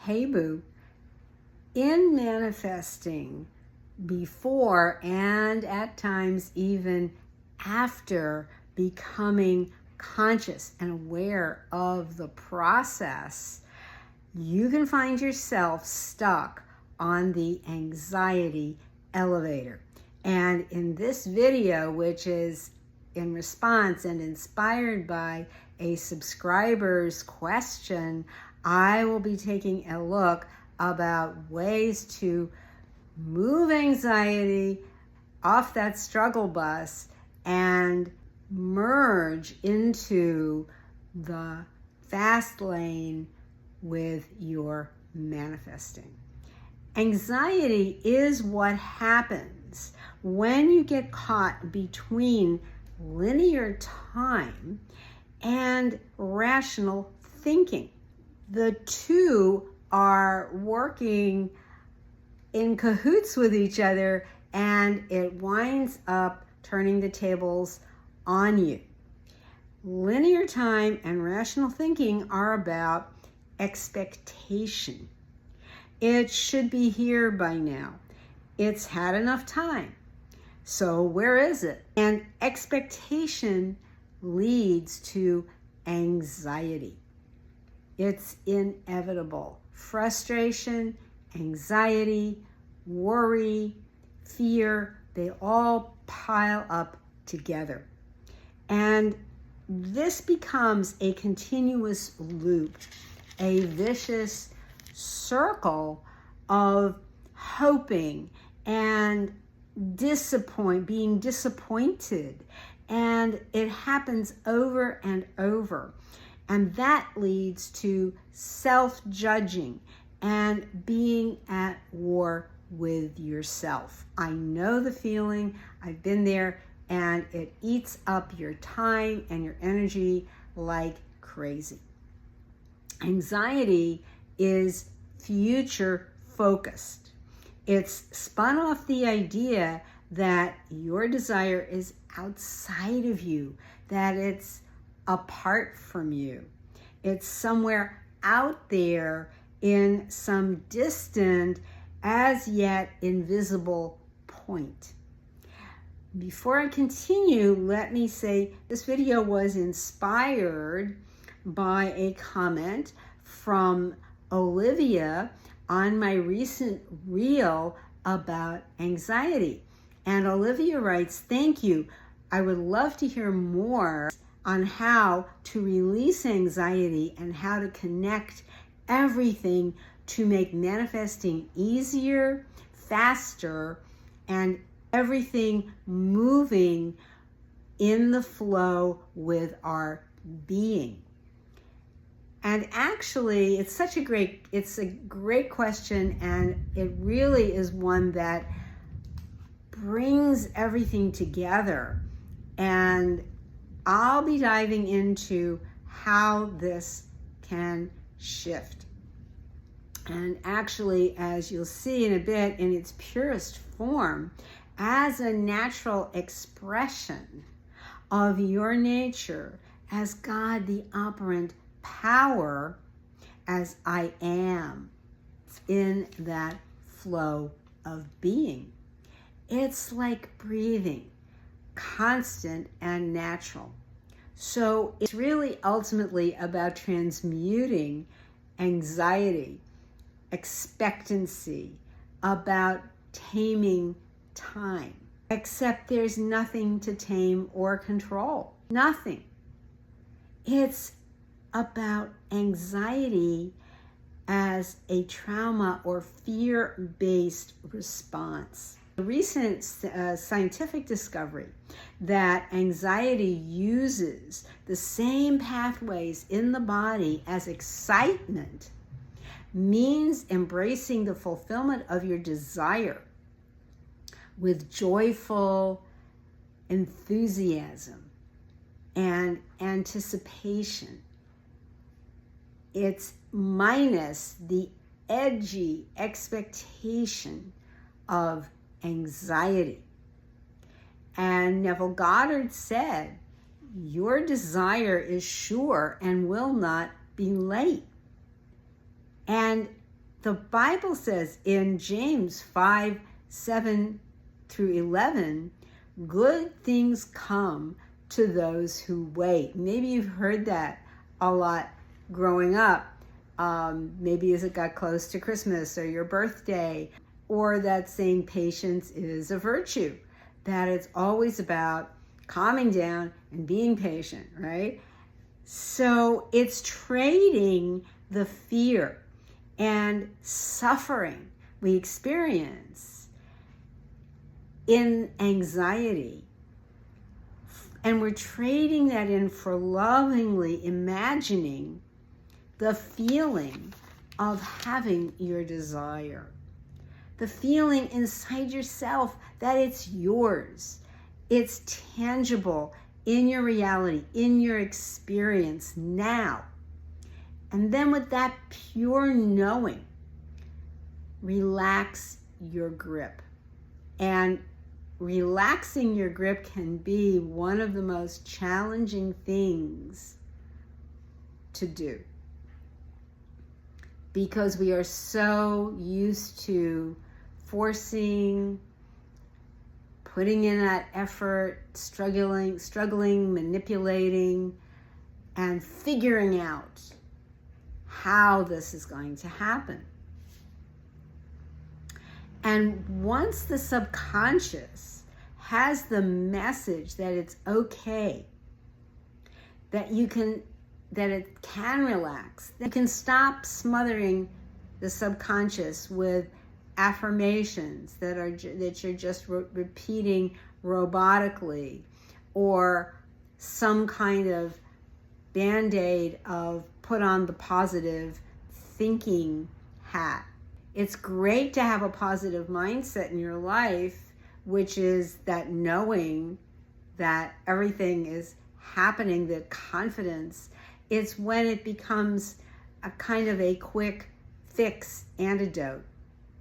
Hey boo, in manifesting before and at times even after becoming conscious and aware of the process, you can find yourself stuck on the anxiety elevator. And in this video, which is in response and inspired by a subscriber's question, I will be taking a look about ways to move anxiety off that struggle bus and merge into the fast lane with your manifesting. Anxiety is what happens when you get caught between linear time and rational thinking. The two are working in cahoots with each other, and it winds up turning the tables on you. Linear time and rational thinking are about expectation. It should be here by now. It's had enough time. So where is it? And expectation leads to anxiety. It's inevitable. Frustration, anxiety, worry, fear, they all pile up together. And this becomes a continuous loop, a vicious circle of hoping and being disappointed. And it happens over and over. And that leads to self-judging and being at war with yourself. I know the feeling, I've been there, and it eats up your time and your energy like crazy. Anxiety is future focused. It's spun off the idea that your desire is outside of you, that it's apart from you. It's somewhere out there in some distant, as yet invisible point. Before I continue, let me say this video was inspired by a comment from Olivia on my recent reel about anxiety. And Olivia writes, "Thank you. I would love to hear more on how to release anxiety and how to connect everything to make manifesting easier, faster, and everything moving in the flow with our being." And actually, it's a great question, and it really is one that brings everything together. And I'll be diving into how this can shift. And actually, as you'll see in a bit, in its purest form, as a natural expression of your nature, as God, the operant power, as I am in that flow of being. It's like breathing, constant and natural. So it's really ultimately about transmuting anxiety, expectancy, about taming time. Except there's nothing to tame or control. Nothing. It's about anxiety as a trauma or fear-based response. A recent scientific discovery that anxiety uses the same pathways in the body as excitement means embracing the fulfillment of your desire with joyful enthusiasm and anticipation. It's minus the edgy expectation of anxiety. And Neville Goddard said, your desire is sure and will not be late. And The Bible says in James 5:7-11, good things come to those who wait. Maybe you've heard that a lot growing up. Maybe as it got close to Christmas or your birthday, or that saying patience is a virtue, that it's always about calming down and being patient, right? So it's trading the fear and suffering we experience in anxiety, and we're trading that in for lovingly imagining the feeling of having your desire, the feeling inside yourself that it's yours, it's tangible in your reality, in your experience now. And then with that pure knowing, relax your grip. And relaxing your grip can be one of the most challenging things to do, because we are so used to forcing, putting in that effort, struggling, manipulating, and figuring out how this is going to happen. And once the subconscious has the message that it's okay, that it can relax, that you can stop smothering the subconscious with affirmations that you're just repeating robotically, or some kind of band-aid of put on the positive thinking hat. It's great to have a positive mindset in your life, which is that knowing that everything is happening, that confidence. It's when it becomes a kind of a quick fix antidote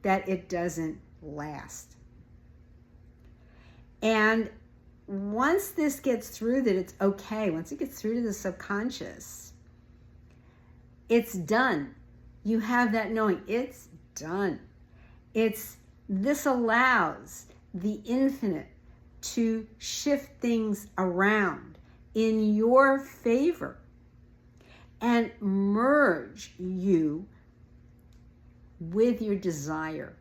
that it doesn't last. And once this gets through, that it's okay, once it gets through to the subconscious, it's done. You have that knowing, it's done. This allows the infinite to shift things around in your favor and merge you with your desire.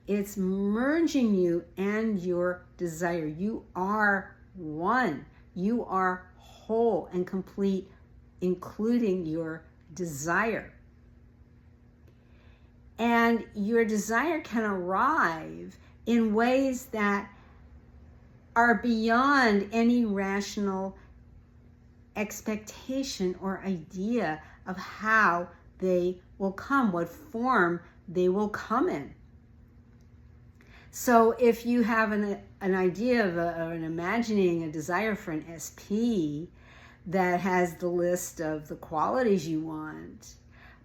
It's merging you and your desire. You are one. You are whole and complete, including your desire. And your desire can arrive in ways that are beyond any rational expectation or idea of how they will come, what form they will come in. So if you have an idea of an imagining a desire for an SP that has the list of the qualities you want,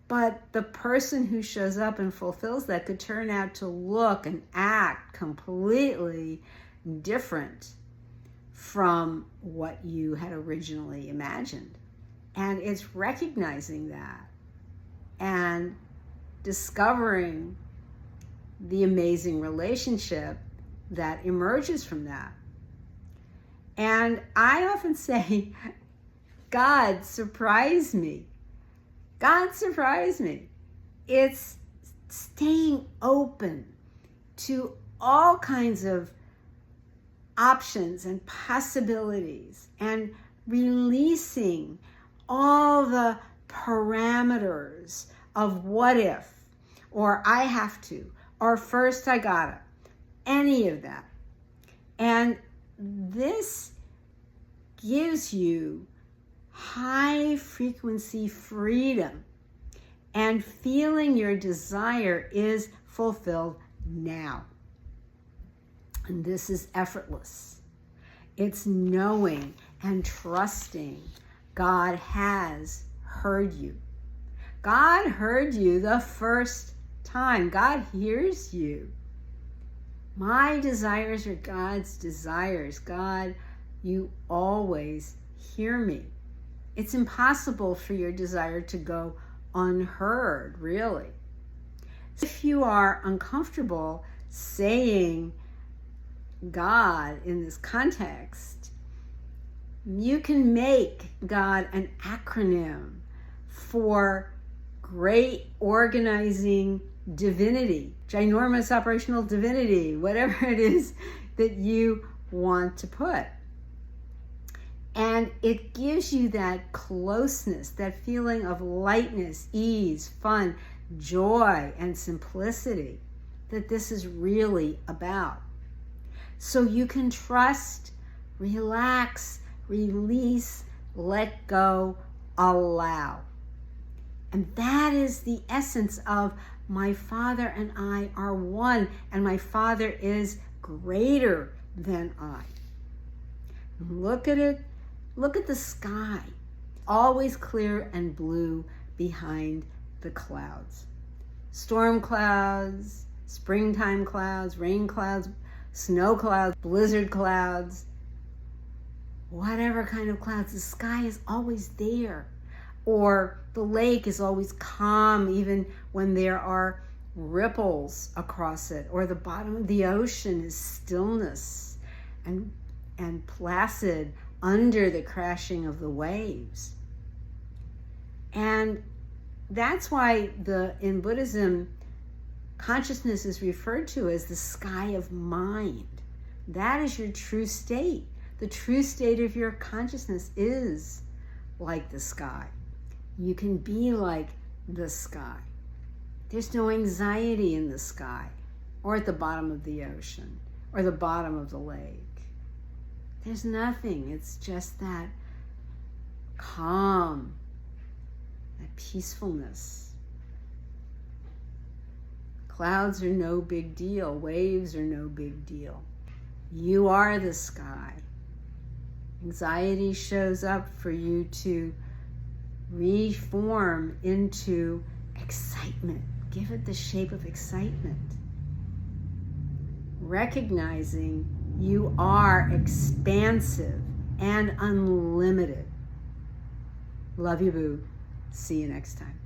but the person who shows up and fulfills that could turn out to look and act completely different from what you had originally imagined. And it's recognizing that and discovering the amazing relationship that emerges from that. And I often say, God surprised me. God surprised me. It's staying open to all kinds of options and possibilities and releasing all the parameters of what if, or I have to, or first I gotta, any of that. And this gives you high frequency freedom, and feeling your desire is fulfilled now. And this is effortless. It's knowing and trusting God has heard you. God heard you the first time. God hears you. My desires are God's desires. God, you always hear me. It's impossible for your desire to go unheard, really. If you are uncomfortable saying God in this context, you can make God an acronym for great organizing divinity, ginormous operational divinity, whatever it is that you want to put. And it gives you that closeness, that feeling of lightness, ease, fun, joy, and simplicity that this is really about. So you can trust, relax, release, let go, allow. And that is the essence of my Father and I are one, and my Father is greater than I. Look at it. Look at the sky. Always clear and blue behind the clouds. Storm clouds, springtime clouds, rain clouds, snow clouds, blizzard clouds, whatever kind of clouds, the sky is always there. Or the lake is always calm even when there are ripples across it. Or the bottom of the ocean is stillness and placid under the crashing of the waves. And that's why in Buddhism, consciousness is referred to as the sky of mind. That is your true state. The true state of your consciousness is like the sky. You can be like the sky. There's no anxiety in the sky or at the bottom of the ocean or the bottom of the lake. There's nothing. It's just that calm, that peacefulness. Clouds are no big deal. Waves are no big deal. You are the sky. Anxiety shows up for you to reform into excitement. Give it the shape of excitement. Recognizing you are expansive and unlimited. Love you, boo. See you next time.